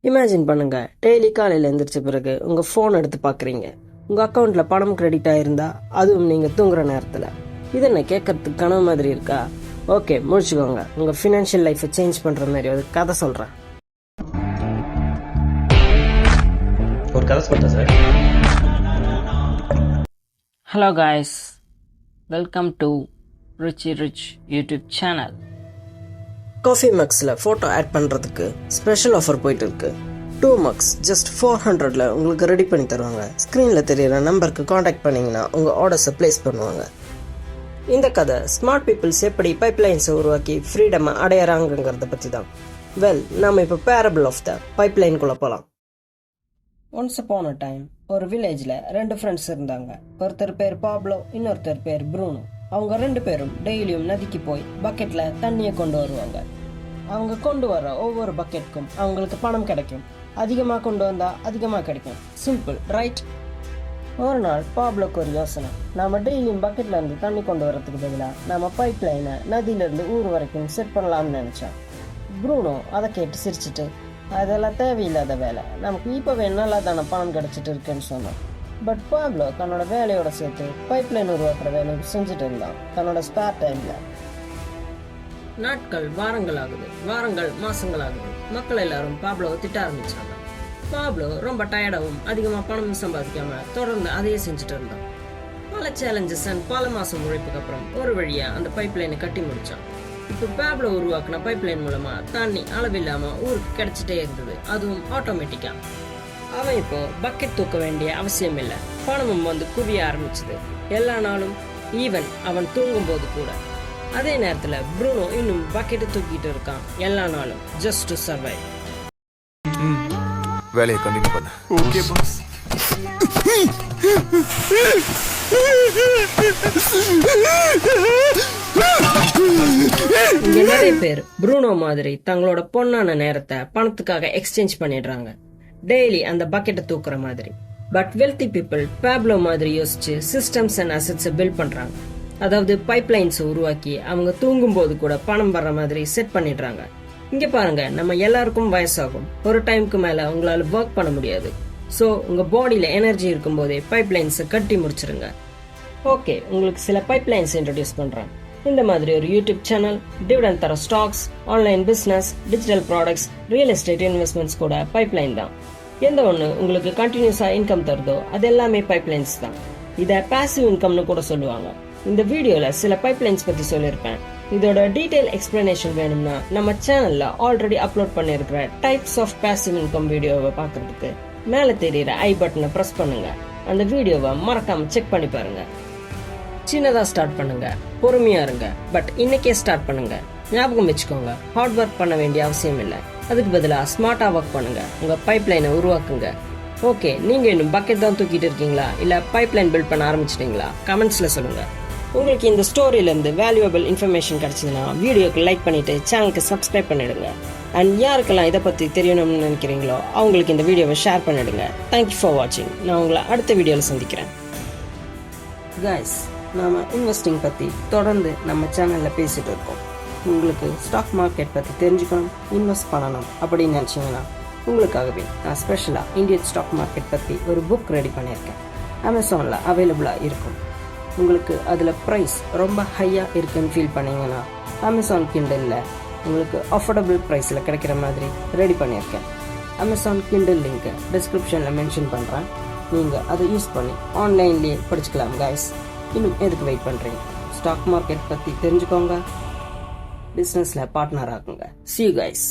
Imagine பண்ணுங்க, daily காலையில் எழுந்திரிச்ச பிறகு உங்கள் ஃபோன் எடுத்து பார்க்குறீங்க. உங்கள் அக்கௌண்ட்டில் பணம் கிரெடிட் ஆகிருந்தா, அதுவும் நீங்கள் தூங்குற நேரத்தில். இது என்ன கேட்கறதுக்கு கனவு மாதிரி இருக்கா? ஓகே, முடிச்சுக்கோங்க. உங்கள் ஃபினான்ஷியல் லைஃப்பை சேஞ்ச் பண்ணுற மாதிரி ஒரு கதை சொல்கிறேன். ஒரு கதை சொல்கிறேன் sir. Hello guys, welcome to Rich YouTube channel. Coffee மக்ஸில் ஃபோட்டோ ஆட் பண்ணுறதுக்கு ஸ்பெஷல் ஆஃபர் போயிட்டு இருக்கு. 2 mugs ஜஸ்ட் 400ல் உங்களுக்கு ரெடி பண்ணி தருவாங்க. ஸ்க்ரீனில் தெரியிற நம்பருக்கு காண்டாக்ட் பண்ணிங்கன்னா உங்கள் ஆர்டர்ஸை ப்ளேஸ் பண்ணுவாங்க. இந்த கதை ஸ்மார்ட் பீப்புள்ஸ் எப்படி பைப்லைன்ஸை உருவாக்கி ஃப்ரீடமை அடையிறாங்கிறத பற்றி தான். நாம் இப்போ பேரபிள் ஆஃப் த பைப்லைனுக்குள்ளே போகலாம். ஒன்ஸ் அப்பான் அ டைம் ஒரு வில்லேஜில் 2 ஃப்ரெண்ட்ஸ் இருந்தாங்க. ஒருத்தர் பேர் பாப்லோ, இன்னொருத்தர் பேர் ப்ரூனோ. அவங்க 2 பேரும் டெய்லியும் நதிக்கு போய் பக்கெட்டில் தண்ணியை கொண்டு வருவாங்க. அவங்க கொண்டு வர ஒவ்வொரு பக்கெட்டுக்கும் அவங்களுக்கு பணம் கிடைக்கும். அதிகமாக கொண்டு வந்தால் அதிகமாக கிடைக்கும். Simple, right? ஒரு நாள் பாப்லோக்கு ஒரு யோசனை. நாம் டெய்லியும் பக்கெட்டில் இருந்து தண்ணி கொண்டு வரதுக்கு பதிலாக நம்ம பைப் லைனை நதியிலேருந்து ஊர் வரைக்கும் செட் பண்ணலாம்னு நினச்சான். ப்ரூனோ அதை கேட்டு சிரிச்சிட்டு, அதெல்லாம் தேவையில்லாத வேலை, நமக்கு இப்போவே நல்லா தானே பணம் கிடைச்சிட்டு இருக்குன்னு சொன்னான். பட் பாப்லோ தன்னோட வேலையோட சேர்த்து பைப்லைன் உருவாக்குற வேலையை செஞ்சுட்டு இருந்தான் தன்னோட ஸ்பேர் டைம்ல. நாட்கள் வாரங்கள் ஆகுது, வாரங்கள் மாசங்கள் ஆகுது. மக்கள் எல்லாரும் பாப்லோவை திட்ட ஆரம்பிச்சாங்க. பாப்லோ ரொம்ப டயர்டாகவும் அதிகமாக பணமும் சம்பாதிக்காம தொடர்ந்து அதையே செஞ்சுட்டு இருந்தான். பல சேலஞ்சஸ் அண்ட் பல மாசம் உழைப்புக்கு அப்புறம் ஒரு வழியா அந்த பைப்லைனை கட்டி முடிச்சான். இப்போ பாப்லோ உருவாக்குன பைப்லைன் மூலமா தண்ணி அளவில்லாம ஊருக்கு கிடைச்சிட்டே இருந்தது, அதுவும் ஆட்டோமேட்டிக்கா. அவன் இப்போ பக்கெட் தூக்க வேண்டிய அவசியம் இல்லை. பணமும் வந்து குவிய ஆரம்பிச்சது எல்லா நாளும், ஈவன் அவன் தூங்கும் போது கூட. அதே நேரத்துல ப்ரூனோ இன்னும் பக்கெட்டை தூக்கிட்டு இருக்கான் எல்லா நாளும், ஜஸ்ட் டு சர்வைவ். வேலையை கண்டினியூ பண்ணு. Okay boss. இங்க நிறைய பேர் ப்ரூனோ மாதிரி தங்களோட பொண்ணான நேரத்தை பணத்துக்காக எக்ஸ்சேஞ்ச் பண்ணிடுறாங்க, டெய்லி அந்த பக்கெட்டை தூக்குற மாதிரி. பட் வெல்தி பீப்புள் பாப்லோ மாதிரி யோசிச்சு சிஸ்டம்ஸ் அண்ட் அசெட்ஸை பில்ட் பண்றாங்க. அதாவது பைப்லைன்ஸை உருவாக்கி அவங்க தூங்கும் போது கூட பணம் வர்ற மாதிரி செட் பண்ணிடுறாங்க. இங்க பாருங்க, நம்ம எல்லாருக்கும் வயசாகும். ஒரு டைமுக்கு மேல உங்களால ஒர்க் பண்ண முடியாது. ஸோ உங்க பாடியில எனர்ஜி இருக்கும் போதே பைப்லைன்ஸை கட்டி முடிச்சிருங்க. ஓகே, உங்களுக்கு சில பைப்லைன்ஸ் இன்ட்ரடியூஸ் பண்றேன். இந்த மாதிரி ஒரு யூடியூப் சேனல், டிவிடெண்ட் தர stocks, online business, digital products, real estate investments கூட பைப்லைன் தான். எந்த ஒன்று உங்களுக்கு கண்டினியூஸா இன்கம் தருதோ அது எல்லாமே பைப்லைன்ஸ் தான். இதை பாசிவ் இன்கம்னு கூட சொல்லுவாங்க. இந்த வீடியோல சில பைப்லைன்ஸ் பத்தி சொல்லியிருப்பேன். இதோட டீடைல் எக்ஸ்பிளனேஷன் வேணும்னா நம்ம சேனல்ல ஆல்ரெடி அப்லோட் பண்ணிருக்கிற டைப்ஸ் ஆஃப் பாசிவ் இன்கம் வீடியோவை பார்க்கறதுக்கு மேல தெரியுற ஐ பட்டனை பிரஸ் பண்ணுங்க. அந்த வீடியோவை மறக்காம செக் பண்ணி பாருங்க. சின்னதா ஸ்டார்ட் பண்ணுங்க, பொறுமையா இருங்க, பட் இன்னைக்கே ஸ்டார்ட் பண்ணுங்க. ஞாபகம் வச்சுக்கோங்க, ஹார்ட் ஒர்க் பண்ண வேண்டிய அவசியம் இல்லை. அதுக்கு பதிலாக ஸ்மார்ட்டா ஒர்க் பண்ணுங்க, உங்க பைப்லைனை உருவாக்குங்க. ஓகே, நீங்க இன்னும் பக்கெட் தான் தூக்கிட்டு இருக்கீங்களா, இல்ல பைப்லைன் பில்ட் பண்ண ஆரம்பிச்சிட்டீங்களா? கமெண்ட்ஸ்ல சொல்லுங்க. உங்களுக்கு இந்த ஸ்டோரியில இருந்து வேல்யூபிள் இன்ஃபர்மேஷன் கிடைச்சதுன்னா வீடியோக்கு லைக் பண்ணிட்டு சேனலுக்கு சப்ஸ்கிரைப் பண்ணிடுங்க. அண்ட் யாருக்கெல்லாம் இதை பத்தி தெரியணும்னு நினைக்கிறீங்களோ அவங்களுக்கு இந்த வீடியோவை ஷேர் பண்ணிடுங்க. தேங்க்யூ ஃபார் வாட்சிங். நான் உங்களை அடுத்த வீடியோவில் சந்திக்கிறேன். கைஸ், நாம இன்வெஸ்டிங் பத்தி தொடர்ந்து நம்ம சேனல்ல பேசிட்டு இருக்கோம். உங்களுக்கு ஸ்டாக் மார்க்கெட் பத்தி தெரிஞ்சுக்கணும், இன்வெஸ்ட் பண்ணணும் அப்படின்னு நினைச்சீங்கன்னா உங்களுக்காகவே நான் ஸ்பெஷலா இந்தியன் ஸ்டாக் மார்க்கெட் பத்தி ஒரு புக் ரெடி பண்ணியிருக்கேன். அமேசான்ல அவைலபிளா இருக்கும். உங்களுக்கு அதுல பிரைஸ் ரொம்ப ஹையா இருக்குன்னு ஃபீல் பண்ணீங்கன்னா அமேசான் கிண்டல்ல உங்களுக்கு அஃபோர்டபுள் பிரைஸ்ல கிடைக்கிற மாதிரி ரெடி பண்ணியிருக்கேன். அமேசான் கிண்டல் லிங்க் டிஸ்கிரிப்ஷன்ல மென்ஷன் பண்றேன். நீங்க அதை யூஸ் பண்ணி ஆன்லைன்லயே படிச்சுக்கலாம் கைஸ். இன்னும் எதுக்கு வெயிட் பண்றீங்க? ஸ்டாக் மார்க்கெட் பத்தி தெரிஞ்சுக்கோங்க, பிசினஸ்ல பார்ட்னர் ஆகுங்க. See you guys.